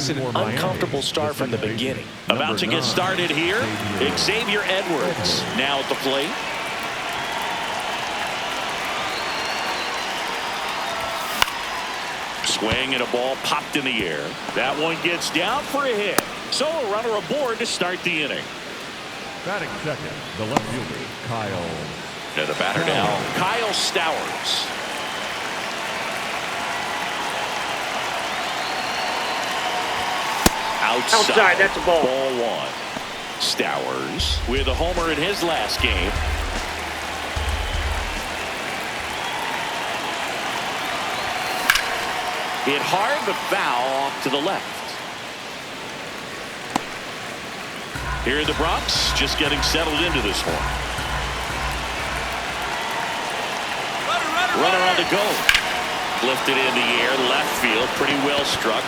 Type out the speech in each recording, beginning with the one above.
this an uncomfortable start from the beginning. About to get started here, Xavier Edwards now at the plate. Swing and a ball popped in the air. That one gets down for a hit. So a runner aboard to start the inning. Batting second, the left fielder, Kyle. And the batter now, Kyle Stowers. Outside, that's a ball. Ball one. Stowers with a homer in his last game. Hit hard but foul off to the left. Here in the Bronx, just getting settled into this one. Runner on the go. Lifted in the air, left field, pretty well struck.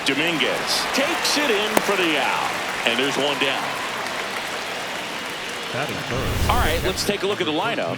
Dominguez takes it in for the out. And there's one down. All right, let's take a look at the lineup.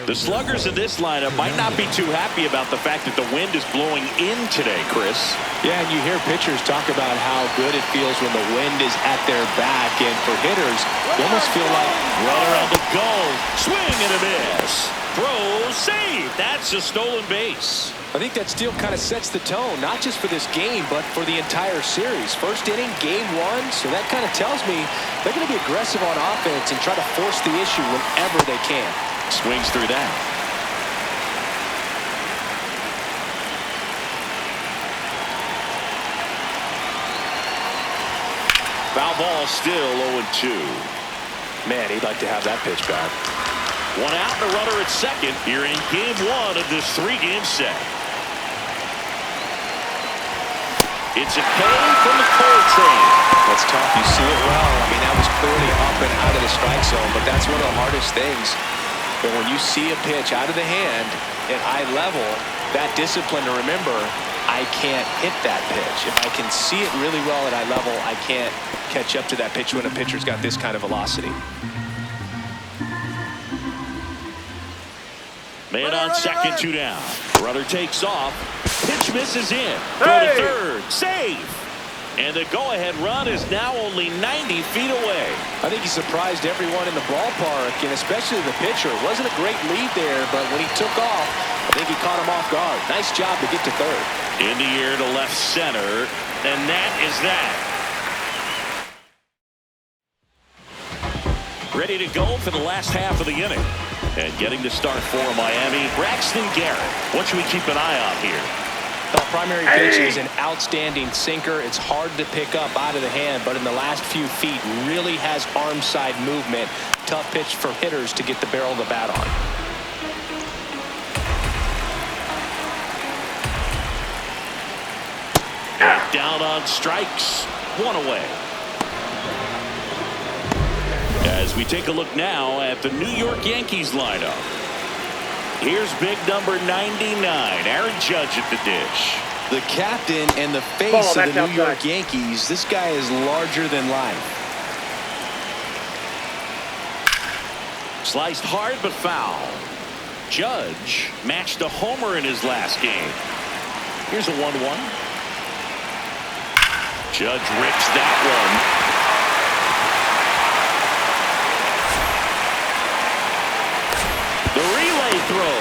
The sluggers in this lineup might not be too happy about the fact that the wind is blowing in today, Chris. Yeah, and you hear pitchers talk about how good it feels when the wind is at their back. And for hitters, you almost feel like runner on the go. Swing and a miss. Throw, save. That's a stolen base. I think that steal kind of sets the tone, not just for this game, but for the entire series. First inning, game one, so that kind of tells me they're going to be aggressive on offense and try to force the issue whenever they can. Swings through that. Foul ball still 0-2. Man, he'd like to have that pitch back. One out and a runner at second here in game one of this three-game set. It's a K from the Cole train. That's tough. You see it well. I mean, that was clearly up and out of the strike zone, but that's one of the hardest things. But when you see a pitch out of the hand at high level, that discipline to remember, I can't hit that pitch. If I can see it really well at high level, I can't catch up to that pitch when a pitcher's got this kind of velocity. Man on second, two down. Runner takes off. Pitch misses in. Throw to third. Save. And the go-ahead run is now only 90 feet away. I think he surprised everyone in the ballpark, and especially the pitcher. It wasn't a great lead there, but when he took off, I think he caught him off guard. Nice job to get to third. In the air to left center, and that is that. Ready to go for the last half of the inning. And getting the start for Miami, Braxton Garrett. What should we keep an eye on here? The primary pitch is an outstanding sinker. It's hard to pick up out of the hand, but in the last few feet really has arm side movement. Tough pitch for hitters to get the barrel of the bat on. Down on strikes. One away. As we take a look now at the New York Yankees lineup. Here's big number 99, Aaron Judge at the dish. The captain and the face of the New York Yankees. This guy is larger than life. Sliced hard but foul. Judge matched a homer in his last game. Here's a 1-1. Judge rips that one. The relay throw.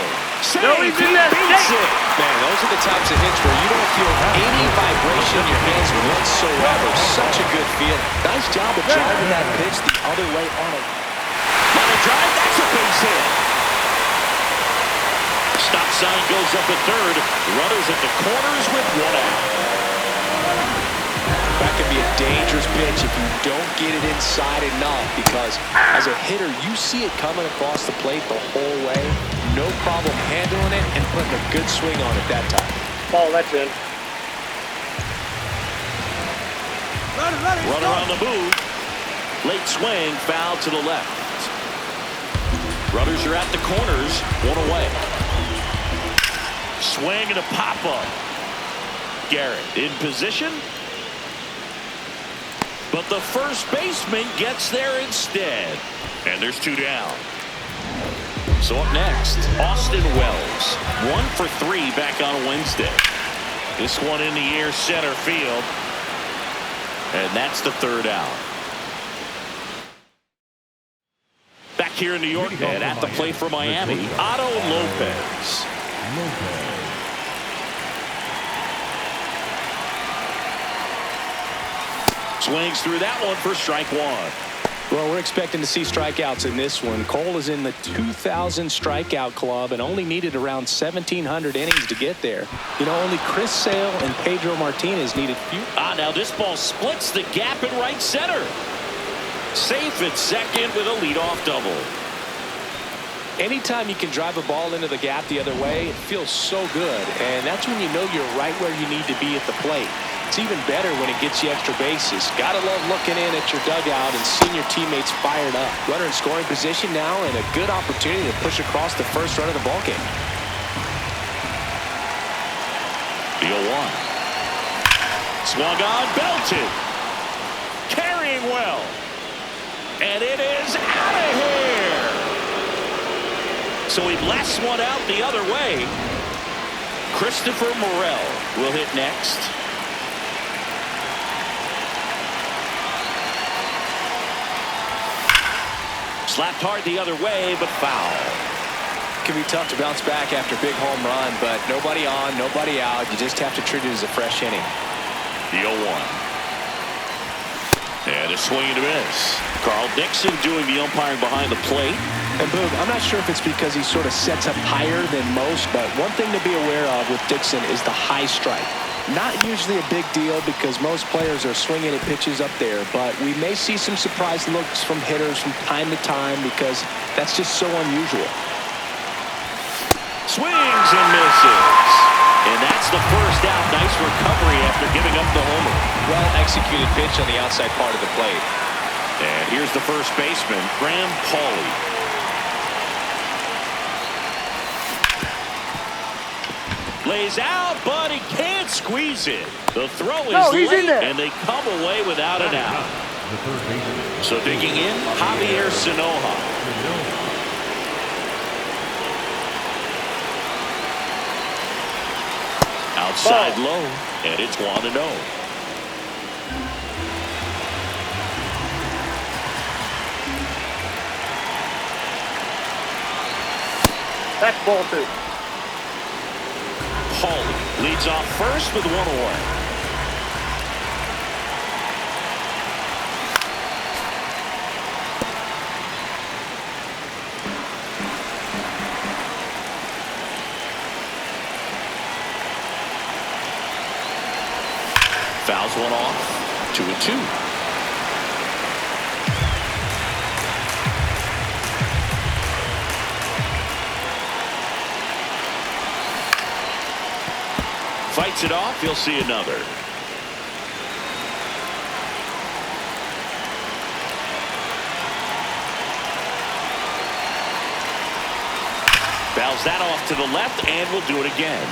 No, he's in there. Beats it. Man, those are the types of hits where you don't feel any vibration in your hands whatsoever. Such a good feeling. Nice job of driving that pitch the other way on it. On a drive, that's a base hit. Stop sign goes up at third. Runners at the corners with one out. That could be a dangerous pitch if you don't get it inside enough, because as a hitter, you see it coming across the plate the whole way. No problem handling it and putting a good swing on it that time. Ball, that's in. Runner on the move. Late swing, foul to the left. Runners are at the corners, one away. Swing and a pop-up. Garrett in position. But the first baseman gets there instead. And there's two down. So up next, Austin Wells. 1 for 3 back on Wednesday. This one in the air center field. And that's the third out. Back here in New York and at the plate for Miami, Otto Lopez. Swings through that one for strike one. Well, we're expecting to see strikeouts in this one. Cole is in the 2,000 strikeout club and only needed around 1,700 innings to get there. You know, only Chris Sale and Pedro Martinez needed few. Now this ball splits the gap in right center. Safe at second with a leadoff double. Anytime you can drive a ball into the gap the other way, it feels so good. And that's when you know you're right where you need to be at the plate. It's even better when it gets you extra bases. Gotta love looking in at your dugout and seeing your teammates fired up. Runner in scoring position now and a good opportunity to push across the first run of the ballgame. The 0-1. Swung on, belted. Carrying well. And it is out of here. So he blasts one out the other way. Christopher Morel will hit next. Slapped hard the other way, but foul. Can be tough to bounce back after a big home run, but nobody on, nobody out. You just have to treat it as a fresh inning. The 0-1. And a swing and a miss. Carl Dixon doing the umpiring behind the plate. And Boog, I'm not sure if it's because he sort of sets up higher than most, but one thing to be aware of with Dixon is the high strike. Not usually a big deal because most players are swinging at pitches up there, but we may see some surprise looks from hitters from time to time because that's just so unusual. Swings and misses. And that's the first out. Nice recovery after giving up the homer. Well-executed pitch on the outside part of the plate. And here's the first baseman, Graham Pauley. Lays out, but he can't squeeze it. The throw is late, and they come away without an out. So digging in, Javier Sinoja. Outside low, and it's 1-0. That's ball two. Pauley leads off first with 1 away. Fouls one off. 2-2. Fights it off. He'll see another. Fouls that off to the left and will do it again.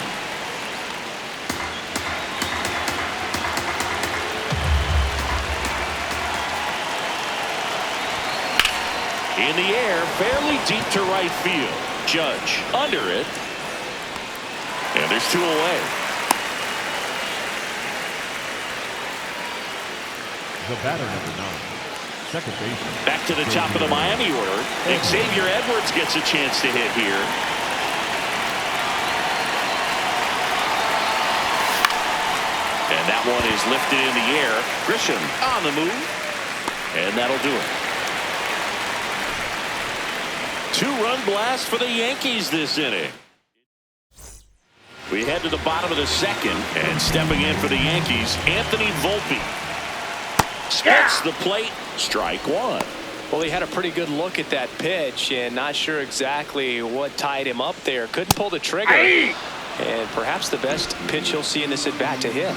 In the air, fairly deep to right field. Judge under it. And there's 2 away. The batter, number 9, second baseman. Back to the top of the Miami order. Xavier Edwards gets a chance to hit here. And that one is lifted in the air. Grisham on the move. And that'll do it. 2-run blast for the Yankees this inning. We head to the bottom of the second, and stepping in for the Yankees, Anthony Volpe. Splits the plate, strike one. Well, he had a pretty good look at that pitch and not sure exactly what tied him up there. Couldn't pull the trigger. And perhaps the best pitch you'll see in this at bat to hit.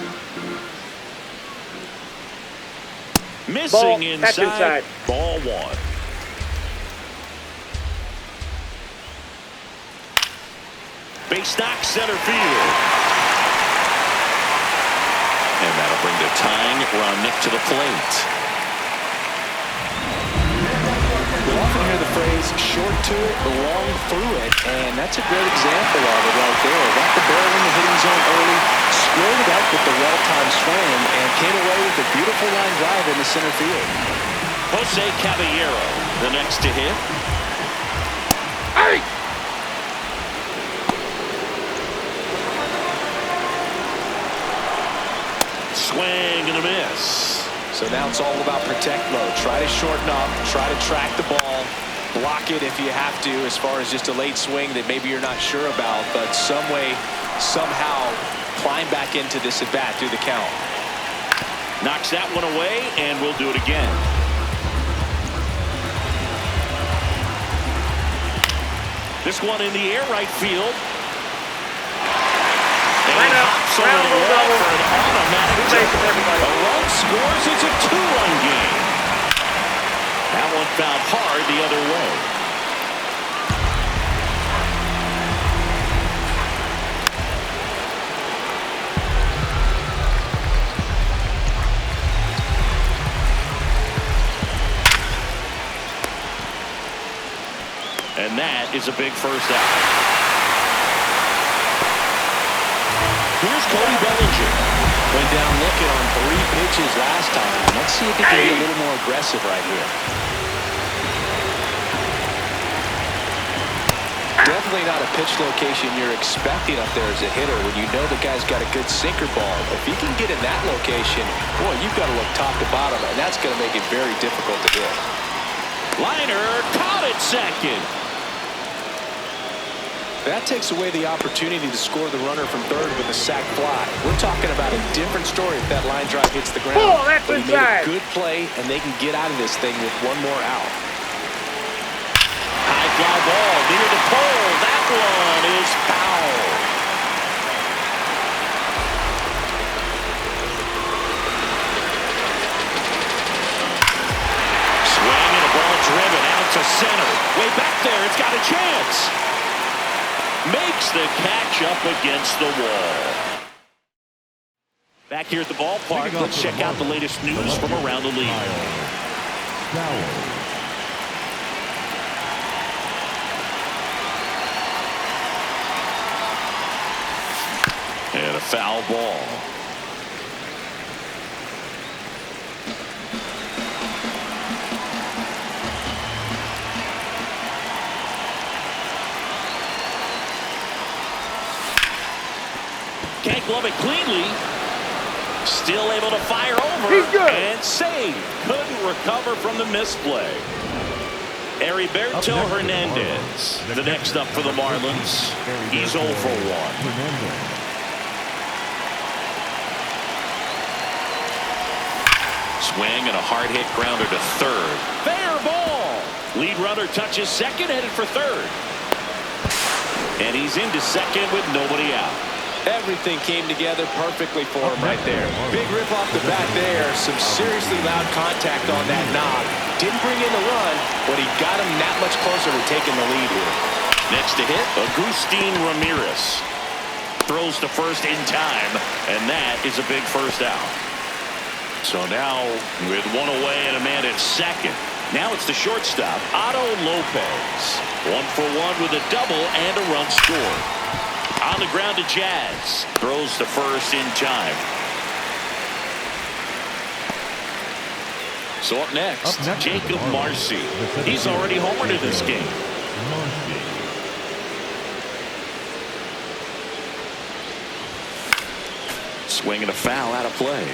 Missing Ball, inside. Ball one. Base knock center field. And that'll bring the tying Ron Nick to the plate. You'll often hear the phrase short to it, long through it, and that's a great example of it right there. Got the barrel in the hitting zone early, squared it up with the well-timed swing, and came away with a beautiful line drive in the center field. Jose Caballero, the next to hit. Hey! Swing and a miss. So now it's all about protect mode. Try to shorten up, try to track the ball, block it if you have to as far as just a late swing that maybe you're not sure about, but some way, somehow climb back into this at bat through the count. Knocks that one away, and we'll do it again. This one in the air right field. And he hops over the wall for an automatic jump. A run scores. It's a two-run game. That one fouled hard the other way. And that is a big first out. Here's Cody Bellinger. Went down looking on 3 pitches last time. Let's see if he can be a little more aggressive right here. Definitely not a pitch location you're expecting up there as a hitter when you know the guy's got a good sinker ball. If he can get in that location, boy, you've got to look top to bottom, and that's going to make it very difficult to hit. Liner caught at second. That takes away the opportunity to score the runner from third with a sac fly. We're talking about a different story if that line drive hits the ground. Oh, that's but he made inside. a good play, and they can get out of this thing with one more out. High fly ball near the pole. That one is foul. Swing and a ball driven out to center. Way back there. It's got a chance. Makes the catch up against the wall. Back here at the ballpark, let's check out the latest news from around the league. And a foul ball. Can't glove it cleanly. Still able to fire over. He's good. And save. Couldn't recover from the misplay. Heriberto Hernandez, the next up for the Marlins. He's 0 for 1. Swing and a hard hit grounder to third. Fair ball. Lead runner touches second, headed for third. And he's into second with nobody out. Everything came together perfectly for him right there. Big rip off the bat there. Some seriously loud contact on that knob. Didn't bring in the run, but he got him that much closer to taking the lead here. Next to hit, Agustin Ramirez. Throws to first in time, and that is a big first out. So now, with one away and a man at second, now it's the shortstop, Otto Lopez. 1 for 1 with a double and a run scored. On the ground to Jazz. Throws to first in time. So up next Jacob Marcy. He's already homered in this game. Swing and a foul out of play.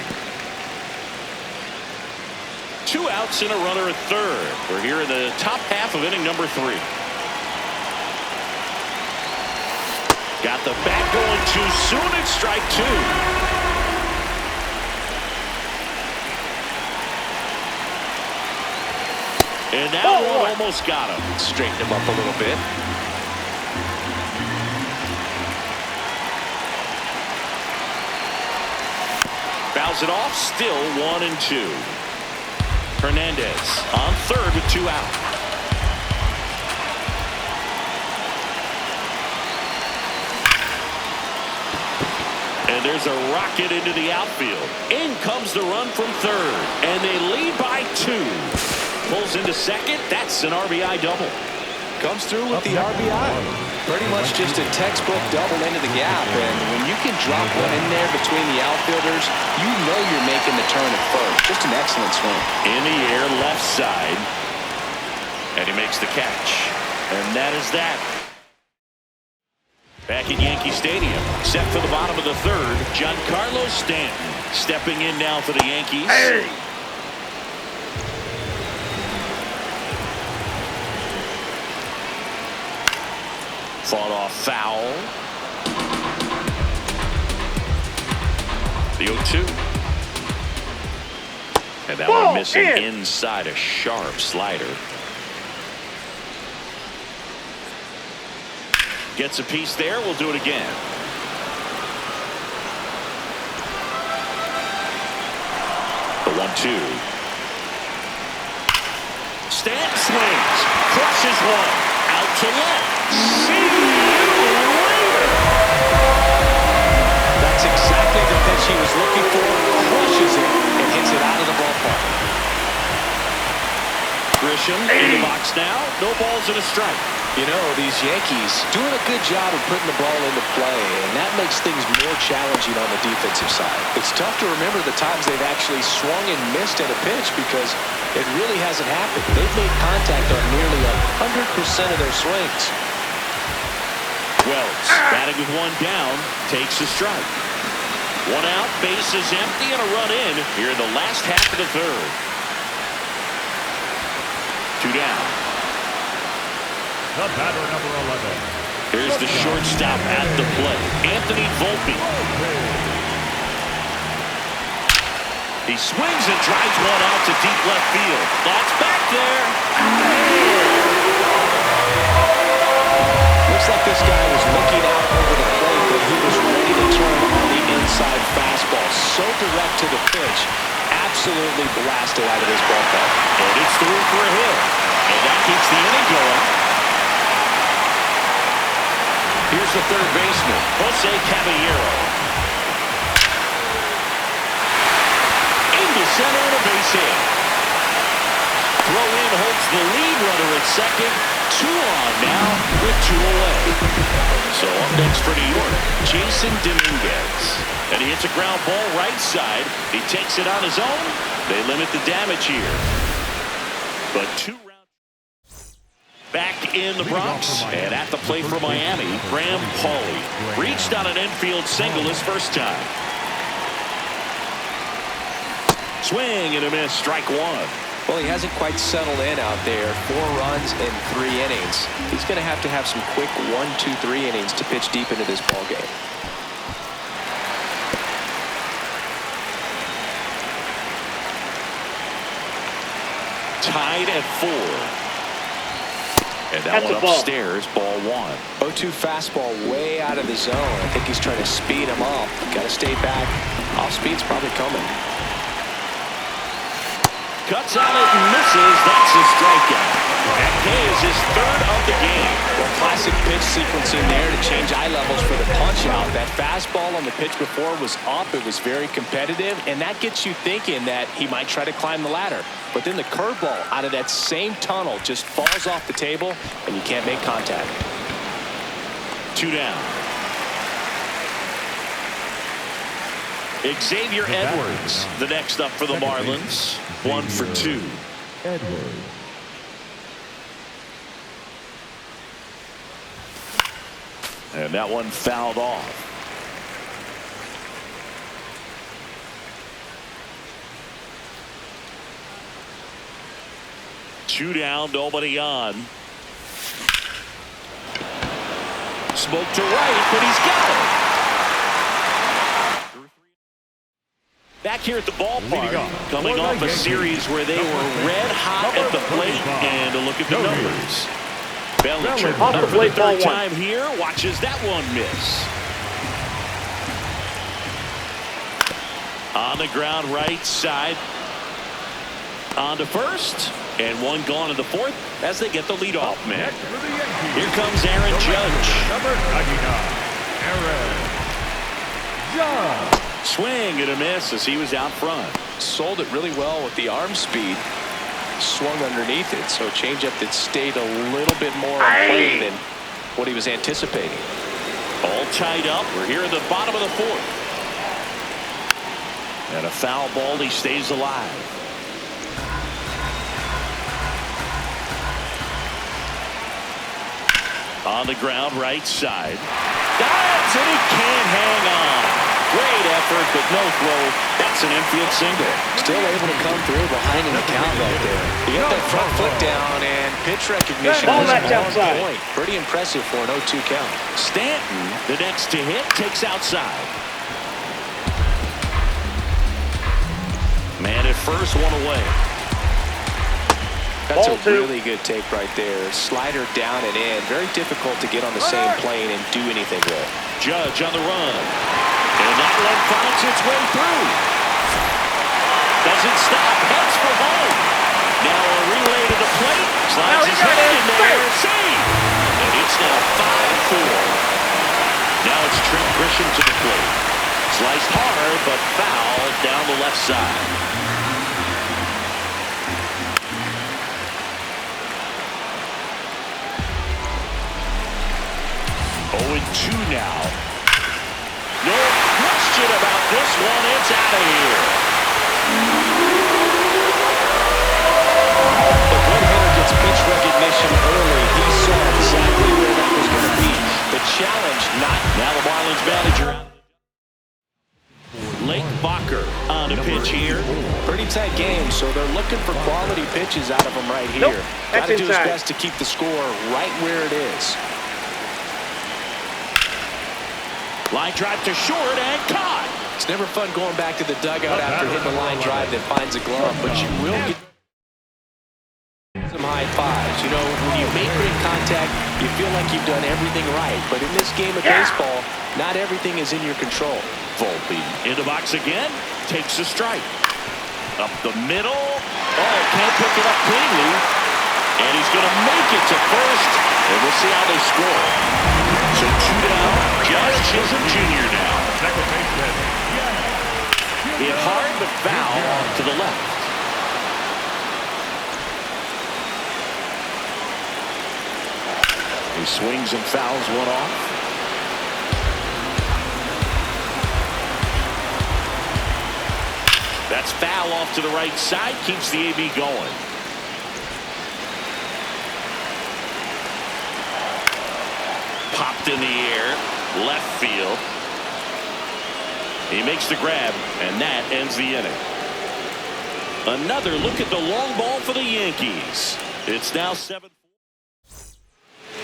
2 outs and a runner at third. We're here in the top half of inning number 3. Got the bat going too soon at strike 2. And that one almost got him. Straightened him up a little bit. Fouls it off, still 1 and 2. Hernandez on third with 2 out. And there's a rocket into the outfield. In comes the run from third. And they lead by 2. Pulls into second. That's an RBI double. Comes through with the RBI. Pretty much just a textbook double into the gap. And when you can drop one in there between the outfielders, you know you're making the turn at first. Just an excellent swing. In the air, left side. And he makes the catch. And that is that. Back at Yankee Stadium, set for the bottom of the third, Giancarlo Stanton stepping in now for the Yankees. Hey! Fought off foul. The 0-2. And that one missing inside, a sharp slider. Gets a piece there. We'll do it again. The 1-2. Stanton swings. Crushes one. Out to left. See you later. That's exactly the pitch he was looking for. Crushes it and hits it out of the ballpark. Grisham in the box now. No balls and a strike. You know, these Yankees doing a good job of putting the ball into play, and that makes things more challenging on the defensive side. It's tough to remember the times they've actually swung and missed at a pitch because it really hasn't happened. They've made contact on nearly 100% of their swings. Wells batting with one down, takes a strike. One out, base is empty, and a run in here in the last half of the third. Two down. The batter, number 11. Here's the shortstop at the plate, Anthony Volpe. He swings and drives one out to deep left field. That's back there. Looks like this guy was looking out over the plate, but he was ready to turn on the inside fastball. So direct to the pitch. Absolutely blasted out of this ballpark. And it's through for a hit. And that keeps the inning going. Here's the third baseman, Jose Caballero. Into center and a base hit. Throw in holds the lead runner at second. Two on now with two away. So up next for New York, Jason Dominguez. And he hits a ground ball right side. He takes it on his own. They limit the damage here. But two rounds. Back in the Bronx and at the plate for Miami, Graham Pauley reached on an infield single his first time. Swing and a miss, strike one. Well, he hasn't quite settled in out there. 4 runs in 3 innings. He's going to have some quick 1, 2, 3 innings to pitch deep into this ball game. Tied at 4. And that one upstairs, ball 1. 0-2 fastball way out of the zone. I think he's trying to speed him up. Got to stay back. Off speed's probably coming. Cuts on it and misses. That's a strikeout. That is his third of the game. Well, classic pitch sequencing there to change eye levels for the punch out. That fastball on the pitch before was up. It was very competitive, and that gets you thinking that he might try to climb the ladder. But then the curveball out of that same tunnel just falls off the table, and you can't make contact. 2 down. Xavier Edwards, the next up for the Marlins. 1 for 2. Edwards. And that one fouled off. Two down, nobody on. Smoke to right, but he's got it. Back here at the ballpark, coming off a series where they were red hot at the plate, and a look at the numbers. Bellinger, up for the third time here, watches that one miss. On the ground, right side. On to first, and one gone in the fourth as they get the leadoff man. Here comes Aaron Judge. Number 99, Aaron Judge. Swing and a miss as he was out front. Sold it really well with the arm speed. swung underneath it. So a changeup that stayed a little bit more on play than what he was anticipating. All tied up. We're here at the bottom of the fourth. And a foul ball. He stays alive. On the ground, right side. Dives, and he can't hang on. Great effort, but no throw. That's an infield single. Still able to come through behind an account right there. He got that front foot down, and pitch recognition was on point. Pretty impressive for an 0-2 count. Stanton, the next to hit, takes outside. Man at first, one away. That's a really good take right there. Slider down and in. Very difficult to get on the same plane and do anything with. Judge on the run. And that one finds its way through. Doesn't stop. Heads for home. Now a relay to the plate. Slides his head in there. Save. And it's now 5-4. Now it's Trent Grisham to the plate. Sliced hard, but foul down the left side. 0-2 now. No question about this one. It's out of here. A good hitter gets pitch recognition early. He saw exactly where that was going to be. The challenge not. Now the Marlins manager. Lake Bacher on the pitch here. Pretty tight game, so they're looking for quality pitches out of him right here. Got to do his best to keep the score right where it is. Line drive to short and caught. It's never fun going back to the dugout after hitting a line drive that finds a glove, but you will get some high fives. You know, when you make great contact, you feel like you've done everything right. But in this game of baseball, not everything is in your control. Volpe in the box again, takes a strike. Up the middle. Oh, can't pick it up cleanly. And he's going to make it to first. And we'll see how they score. So 2 down. Josh Chisholm Jr. now. Second baseman. Hit hard, but foul to the left. He swings and fouls one off. That's foul off to the right side. Keeps the AB going. Popped in the air. Left field. He makes the grab, and that ends the inning. Another look at the long ball for the Yankees. It's now 7-4.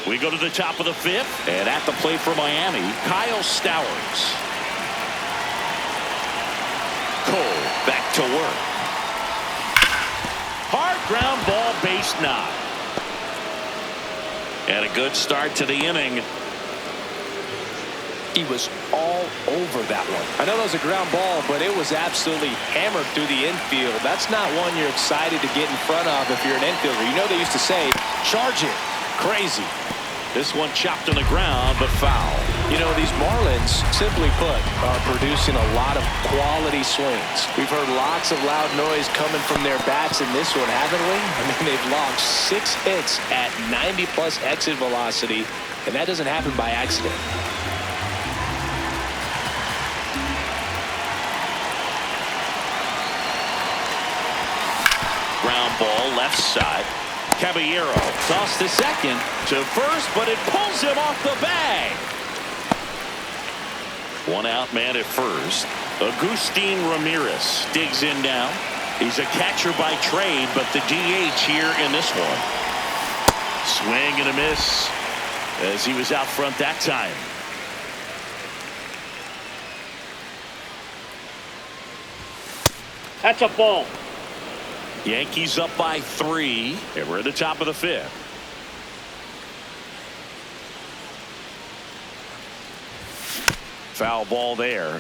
We go to the top of the fifth, and at the plate for Miami, Kyle Stowers. Cole back to work. Hard ground ball, base knock. And a good start to the inning. He was all over that one. I know that was a ground ball, but it was absolutely hammered through the infield. That's not one you're excited to get in front of if you're an infielder. You know they used to say, charge it. Crazy. This one chopped on the ground, but foul. You know, these Marlins, simply put, are producing a lot of quality swings. We've heard lots of loud noise coming from their bats in this one, haven't we? I mean, they've logged 6 hits at 90-plus exit velocity, and that doesn't happen by accident. Ground ball, left side. Caballero toss to second, to first, but it pulls him off the bag. One out man at first. Agustin Ramirez digs in now. He's a catcher by trade, but the DH here in this one. Swing and a miss as he was out front that time. That's a ball. Yankees up by 3, and we're at the top of the fifth. Foul ball there.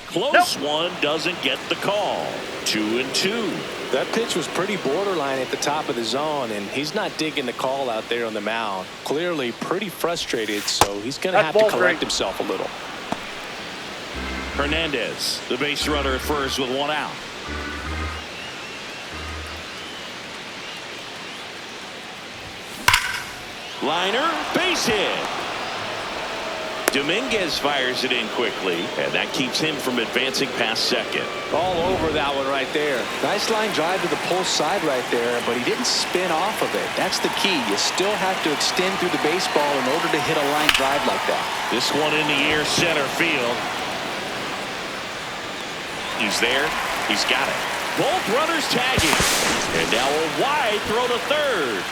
Close one, doesn't get the call. 2-2. That pitch was pretty borderline at the top of the zone, and he's not digging the call out there on the mound. Clearly pretty frustrated, so he's going to have to correct himself a little. Hernandez, the base runner at first with one out. Liner, base hit. Dominguez fires it in quickly, and that keeps him from advancing past second. All over that one right there. Nice line drive to the pull side right there, but he didn't spin off of it. That's the key. You still have to extend through the baseball in order to hit a line drive like that. This one in the air, center field. He's there. He's got it. Both runners tagging. And now a wide throw to third.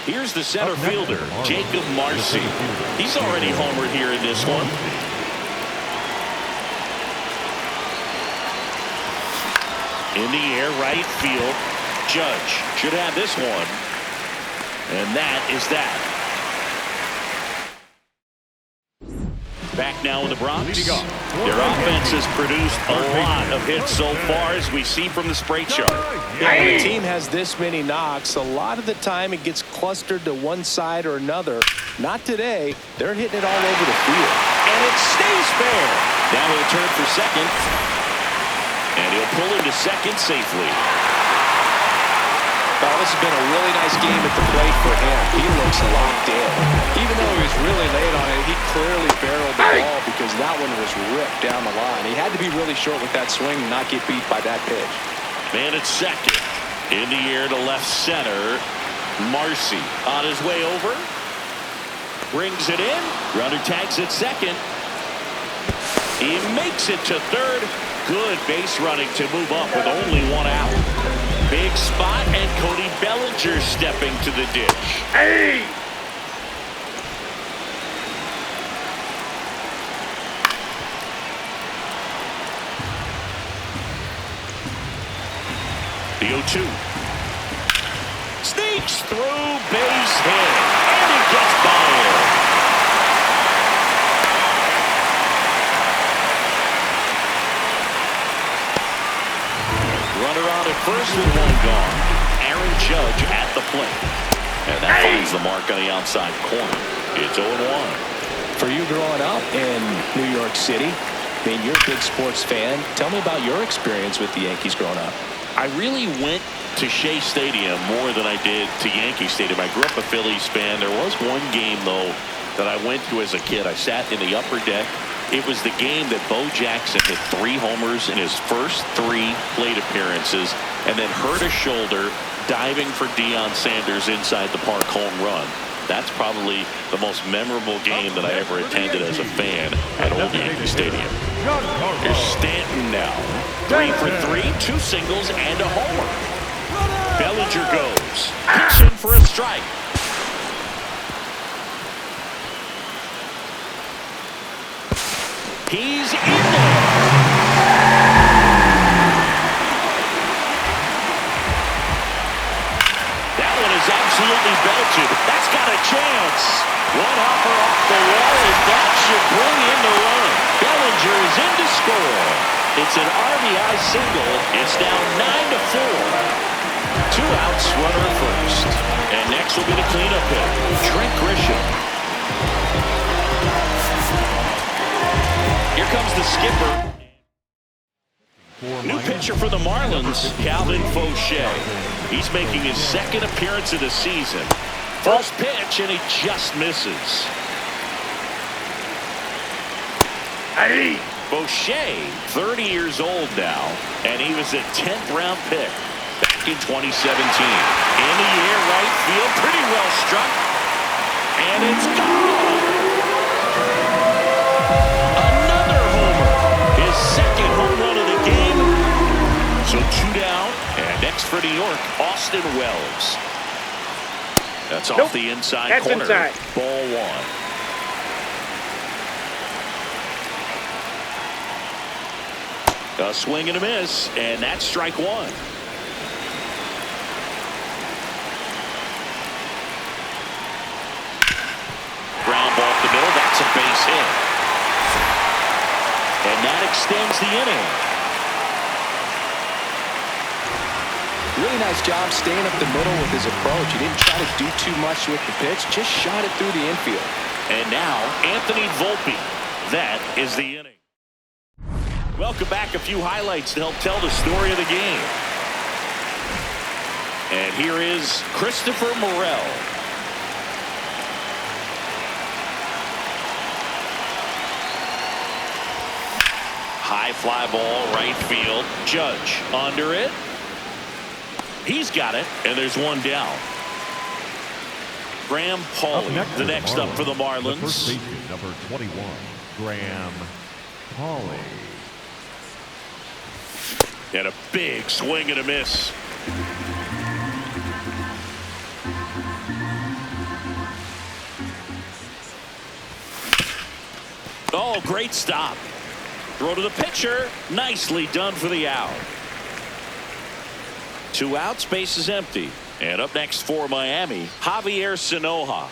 Here's the center fielder, Jacob Marcy. He's already homered here in this one. In the air, right field. Judge should have this one. And that is that. Back now in the Bronx. Their offense has produced a lot of hits so far, as we see from the spray chart. Yeah, when a team has this many knocks, a lot of the time it gets clustered to one side or another. Not today. They're hitting it all over the field. And it stays fair. Now he'll turn for second. And he'll pull him to second safely. Oh, this has been a really nice game at the plate for him. He looks locked in. Even though he was really late on it, he clearly barreled the ball because that one was ripped down the line. He had to be really short with that swing and not get beat by that pitch. Man at second. In the air to left center. Marcy on his way over. Brings it in. Runner tags at second. He makes it to third. Good base running to move up with only one out. Big spot, and Cody Bellinger stepping to the ditch. Hey! The 0-2. Sneaks through, base hit, and he gets by it. Runner on at first with one gone. Aaron Judge at the plate. And that finds the mark on the outside corner. It's 0-1. For you growing up in New York City, I mean, you're a big sports fan. Tell me about your experience with the Yankees growing up. I really went to Shea Stadium more than I did to Yankee Stadium. I grew up a Phillies fan. There was one game, though, that I went to as a kid. I sat in the upper deck. It was the game that Bo Jackson hit 3 homers in his first 3 plate appearances and then hurt a shoulder diving for Deion Sanders inside the park home run. That's probably the most memorable game that I ever attended as a fan at Old Yankee Stadium. Here's Stanton now. 3 for 3, 2 singles and a homer. Bellinger goes. Pitching for a strike. He's in there. That one is absolutely belted. That's got a chance. One hopper off the wall, and that should bring in the run. Bellinger is in to score. It's an RBI single. It's now 9-4. 2 outs, runner at first. And next will be the cleanup hit, Trent Grisham. Here comes the skipper. New pitcher for the Marlins, Calvin Fauché. He's making his second appearance of the season. First pitch, and he just misses. Hey! Fauché, 30 years old now, and he was a 10th round pick back in 2017. In the air, right field, pretty well struck. And it's gone. Second home run of the game. So 2 down. And next for New York, Austin Wells. That's off the inside corner. Inside. Ball 1. A swing and a miss, and that's strike 1. Ground ball up the middle. That's a base hit. And that extends the inning. Really nice job staying up the middle with his approach. He didn't try to do too much with the pitch, just shot it through the infield. And now, Anthony Volpe. That is the inning. Welcome back. A few highlights to help tell the story of the game. And here is Christopher Morel. High fly ball, right field. Judge under it. He's got it, and there's one down. Graham Pauley, the next up for the Marlins. The first baseman, number 21, Graham Pauley. And a big swing and a miss. Oh, great stop. Throw to the pitcher. Nicely done for the out. 2 outs, base is empty. And up next for Miami, Javier Sinoja.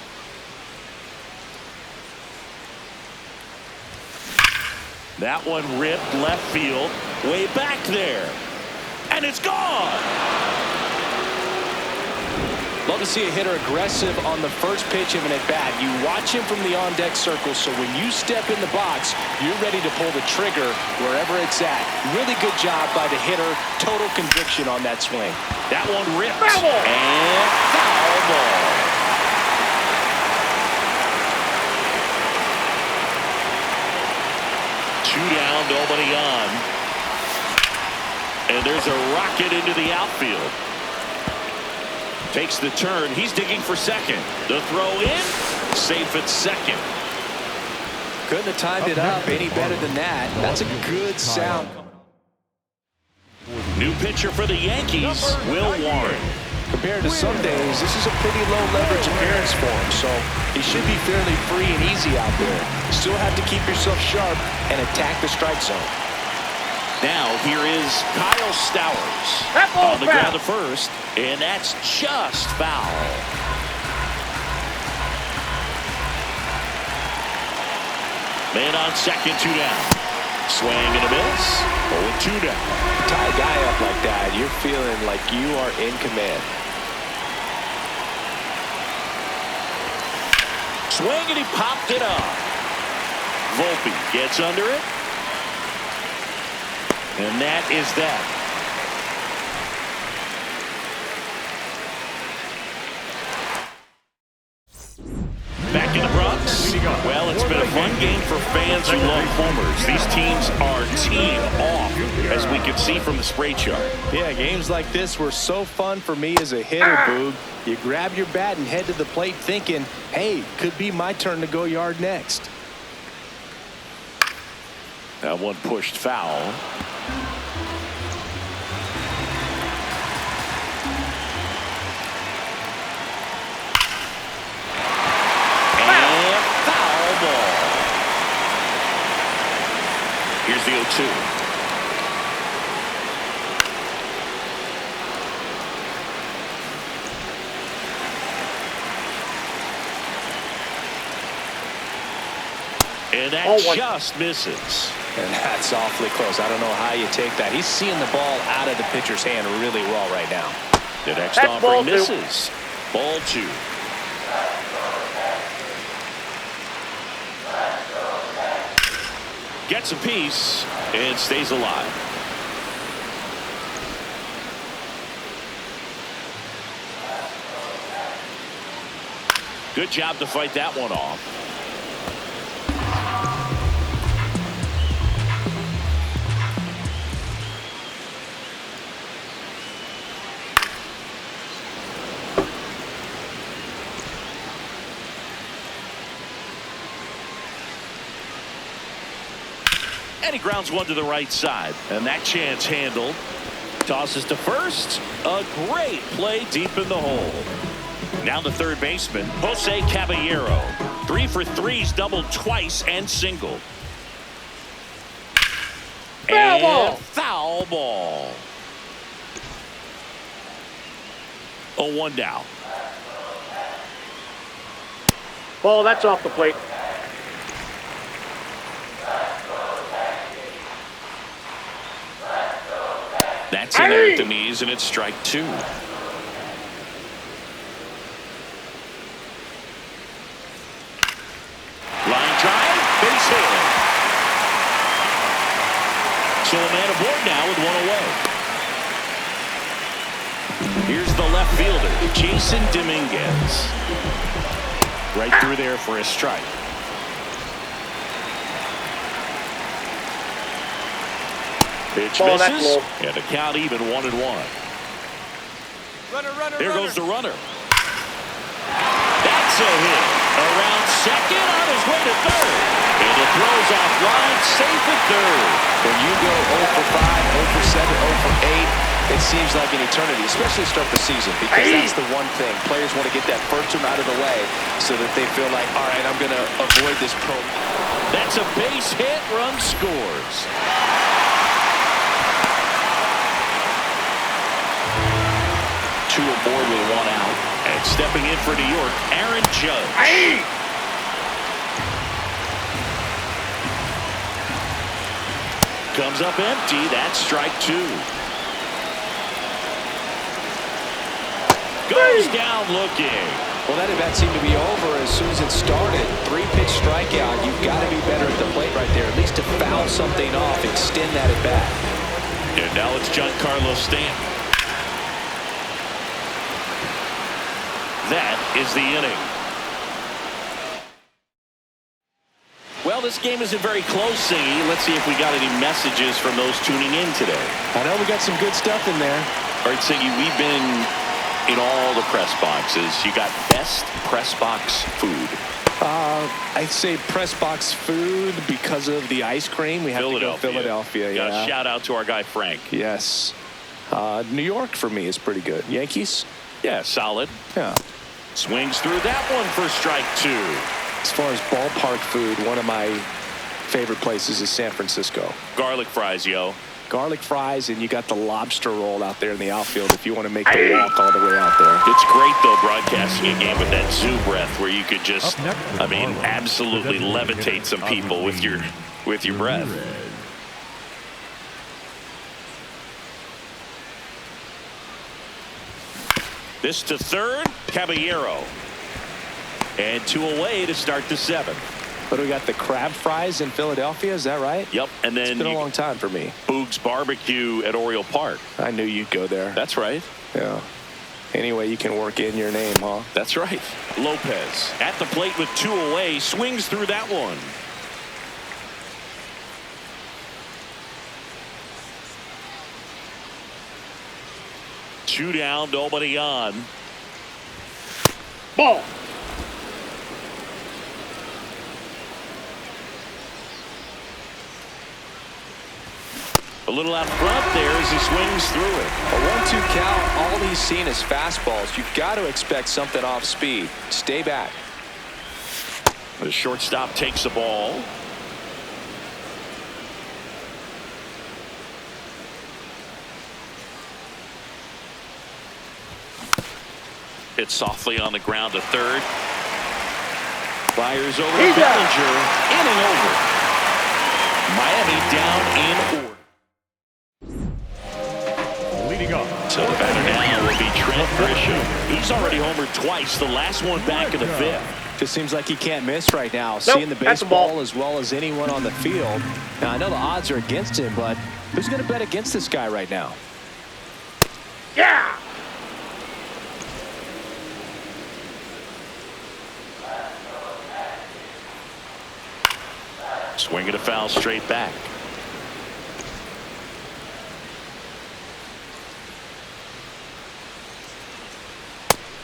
That one ripped left field, way back there. And it's gone. Love to see a hitter aggressive on the first pitch of an at-bat. You watch him from the on-deck circle, so when you step in the box, you're ready to pull the trigger wherever it's at. Really good job by the hitter. Total conviction on that swing. That one ripped. And foul ball. Two down, nobody on. And there's a rocket into the outfield. Takes the turn. He's digging for second. The throw in. Safe at second. Couldn't have timed it up any better than that. That's a good sound. New pitcher for the Yankees, Will Warren. Compared to some days, this is a pretty low leverage appearance for him, so he should be fairly free and easy out there. Still have to keep yourself sharp and attack the strike zone. Now here is Kyle Stowers on the ground to first, and that's just foul. Man on second, 2 down. Swing and a miss. 0-2 down. Tie a guy up like that, you're feeling like you are in command. Swing and he popped it up. Volpe gets under it. And that is that. Back in the Bronx. Well, it's been a fun game for fans who love homers. These teams are teeing off, as we can see from the spray chart. Yeah, games like this were so fun for me as a hitter, Boog. You grab your bat and head to the plate thinking, hey, could be my turn to go yard next. That one pushed foul. Here's the 0-2. And that just misses. And that's awfully close. I don't know how you take that. He's seeing the ball out of the pitcher's hand really well right now. The next offering misses. Ball 2. Gets a piece and stays alive. Good job to fight that one off. And he grounds one to the right side. And that chance handled. Tosses to first. A great play deep in the hole. Now the third baseman, Jose Caballero. 3 for 3's doubled twice and singled. Foul ball. Foul ball. 0-1 down. Ball, that's off the plate. That's it. in there at the knees, and it's strike 2. Line drive, base hit. So a man aboard now with 1 away. Here's the left fielder, Jason Dominguez. Right through there for a strike. Pitch misses, and the count even 1-1. Here goes the runner. That's a hit. Around second, on his way to third. And it throws off line, safe at third. When you go 0 for 5, 0 for 7, 0 for 8, it seems like an eternity, especially to start the season, because that's the one thing. Players want to get that first one out of the way so that they feel like, all right, I'm going to avoid this pro. That's a base hit, run scores. Two aboard with 1 out. And stepping in for New York, Aaron Judge. Comes up empty. That's strike 2. Goes down looking. Well, that event seemed to be over as soon as it started. 3-pitch strikeout. You've got to be better at the plate right there, at least to foul something off, extend that at bat. And now it's Giancarlo Stanton. That is the inning. Well, this game isn't very close, Singy. Let's see if we got any messages from those tuning in today. I know we got some good stuff in there. All right, Singy, we've been in all the press boxes. You got best press box food. I'd say press box food because of the ice cream. We have to go Philadelphia. Yeah. Shout out to our guy Frank. Yes. New York for me is pretty good. Yankees? Yeah, solid. Yeah. Swings through that one for strike 2. As far as ballpark food, one of my favorite places is San Francisco. Garlic fries, yo. Garlic fries, and you got the lobster roll out there in the outfield if you want to make the walk all the way out there. It's great, though, broadcasting a game with that zoo breath where you could just, absolutely levitate some people with your breath. This to third, Caballero. And 2 away to start the 7th. But we got the crab fries in Philadelphia, is that right? Yep, and then it's been a long time for me. Boog's Barbecue at Oriole Park. I knew you'd go there. That's right. Yeah. Anyway, you can work in your name, huh? That's right. Lopez at the plate with 2 away, swings through that one. Two down, nobody on. Ball. A little out front there as he swings through it. A 1-2 count, all he's seen is fastballs. You've got to expect something off speed. Stay back. The shortstop takes the ball. Hit softly on the ground to third. Fires over to Bellinger. Inning over. Miami down in order. Leading up. So the batter now will be Trent Grisham. He's already homered twice, the last one back in the 5th. Just seems like he can't miss right now. Seeing the baseball as well as anyone on the field. Now, I know the odds are against him, but who's going to bet against this guy right now? Yeah! Swinging a foul straight back.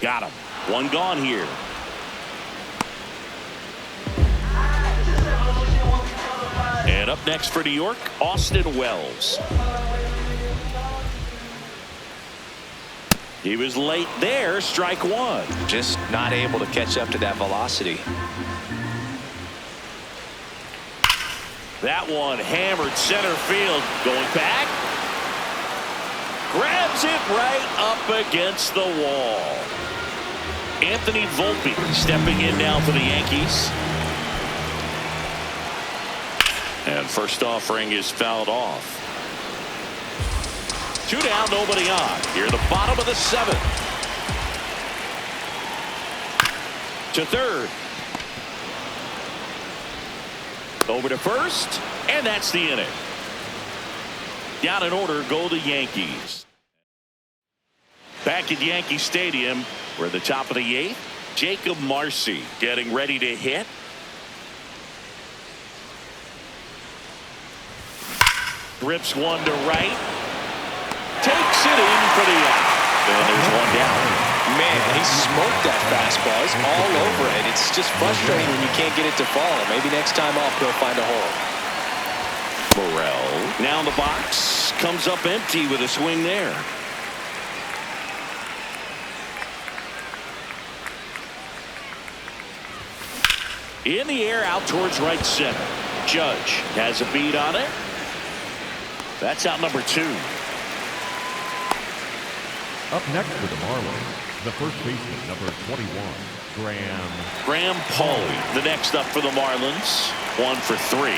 Got him. One gone here. And up next for New York, Austin Wells. He was late there, strike 1. Just not able to catch up to that velocity. That one hammered center field. Going back. Grabs it right up against the wall. Anthony Volpe stepping in now for the Yankees. And first offering is fouled off. Two down, nobody on. Here in the bottom of the seventh. To third. Over to first, and that's the inning. Down in order go the Yankees. Back at Yankee Stadium, we're at the top of the eighth. Jacob Marcy getting ready to hit. Rips one to right. Takes it in for the out. And there's one down. Man, he smoked that fastball. It's all over it. It's just frustrating when you can't get it to fall. Maybe next time off he'll find a hole. Morel now in the box. Comes up empty with a swing there. In the air out towards right center. Judge has a beat on it. That's out number 2. Up next for the Marlins, the first baseman, number 21, Graham Pauley, the next up for the Marlins. 1 for 3.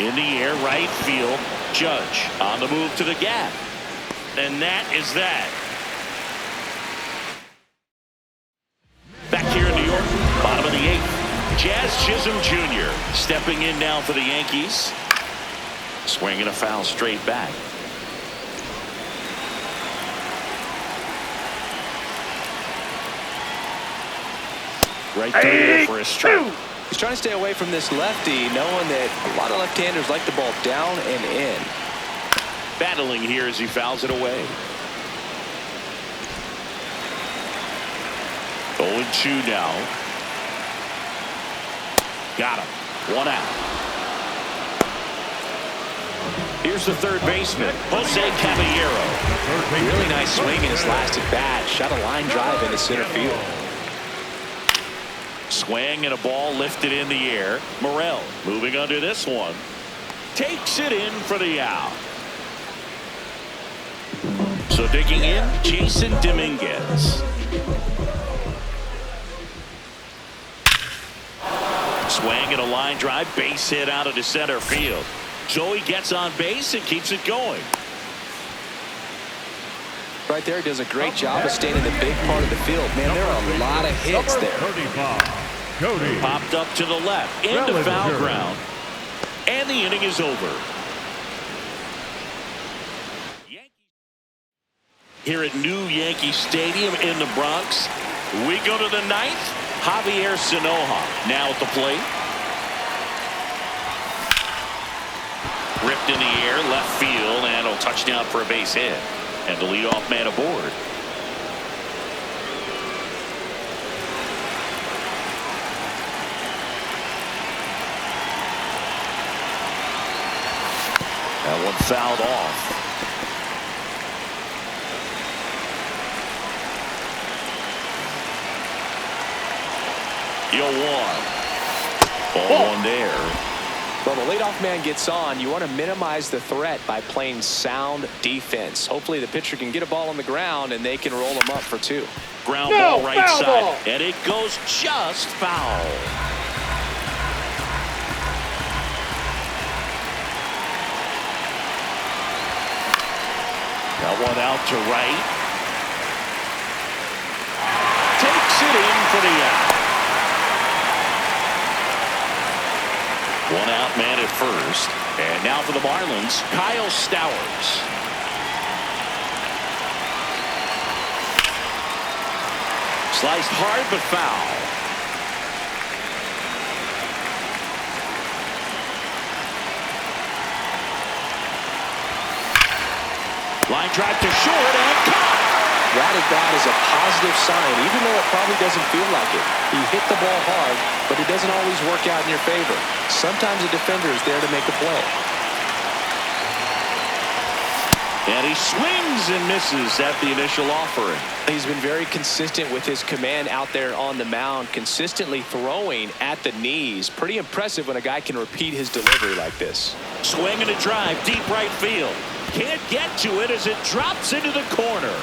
In the air, right field. Judge on the move to the gap. And that is that. Back here in New York, bottom of the 8th. Jazz Chisholm Jr. stepping in now for the Yankees. Swinging a foul straight back. Right there for a strike. He's trying to stay away from this lefty, knowing that a lot of left-handers like the ball down and in. Battling here as he fouls it away. 0-2 now. Got him. 1 out. Here's the third baseman, Jose Caballero. Really nice swing in his last at bat. Shot a line drive into center field. Swing and a ball lifted in the air. Morel moving under this one. Takes it in for the out. So digging in, Jason Dominguez. Swing and a line drive, base hit out into center field. Joey gets on base and keeps it going. Right there, he does a great job of staying in the big part of the field. Man, there are a lot of hits there. 35, Cody. Popped up to the left, into foul ground, and the inning is over. Here at New Yankee Stadium in the Bronx, we go to the 9th. Javier Sinoja now at the plate. Ripped in the air, left field, and a touchdown for a base hit. And the leadoff man aboard. That one fouled off. 0-1. Ball one there. Well, the leadoff man gets on. You want to minimize the threat by playing sound defense. Hopefully the pitcher can get a ball on the ground and they can roll him up for 2. Ground ball right side. And it goes just foul. That one out to right. Takes it in for the out. 1 out man at first. And now for the Marlins, Kyle Stowers. Sliced hard but foul. Line drive to short and caught. That at bat is a positive sign, even though it probably doesn't feel like it. He hit the ball hard, but it doesn't always work out in your favor. Sometimes a defender is there to make a play. And he swings and misses at the initial offering. He's been very consistent with his command out there on the mound, consistently throwing at the knees. Pretty impressive when a guy can repeat his delivery like this. Swing and a drive, deep right field. Can't get to it as it drops into the corner.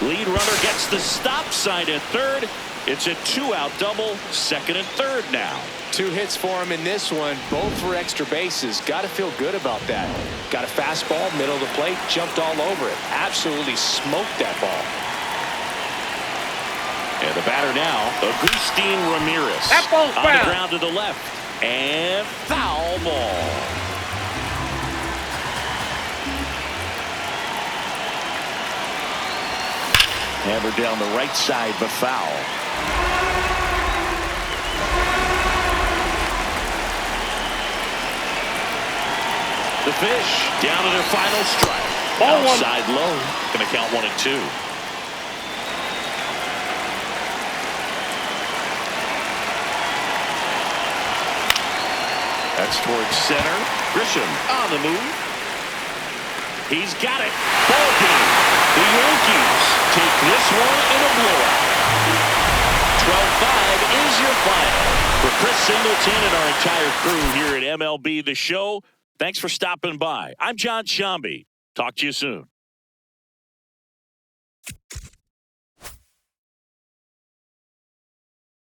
Lead runner gets the stop sign at third, It's a 2-out double, second and third now. 2 hits for him in this one, both for extra bases. Got to feel good about that. Got a fastball, middle of the plate, jumped all over it. Absolutely smoked that ball. And the batter now, Agustin Ramirez. That ball's on foul. the ground to the left. And foul ball. Hammered down the right side, but foul. The Fish down to their final strike. Ball one. Outside low. Going to count 1 and 2. That's towards center. Grisham on the move. He's got it. Ball game. The Yankees take this one in a blowout. 12-5 is your final. For Chris Singleton and our entire crew here at MLB The Show, thanks for stopping by. I'm John Shambi. Talk to you soon.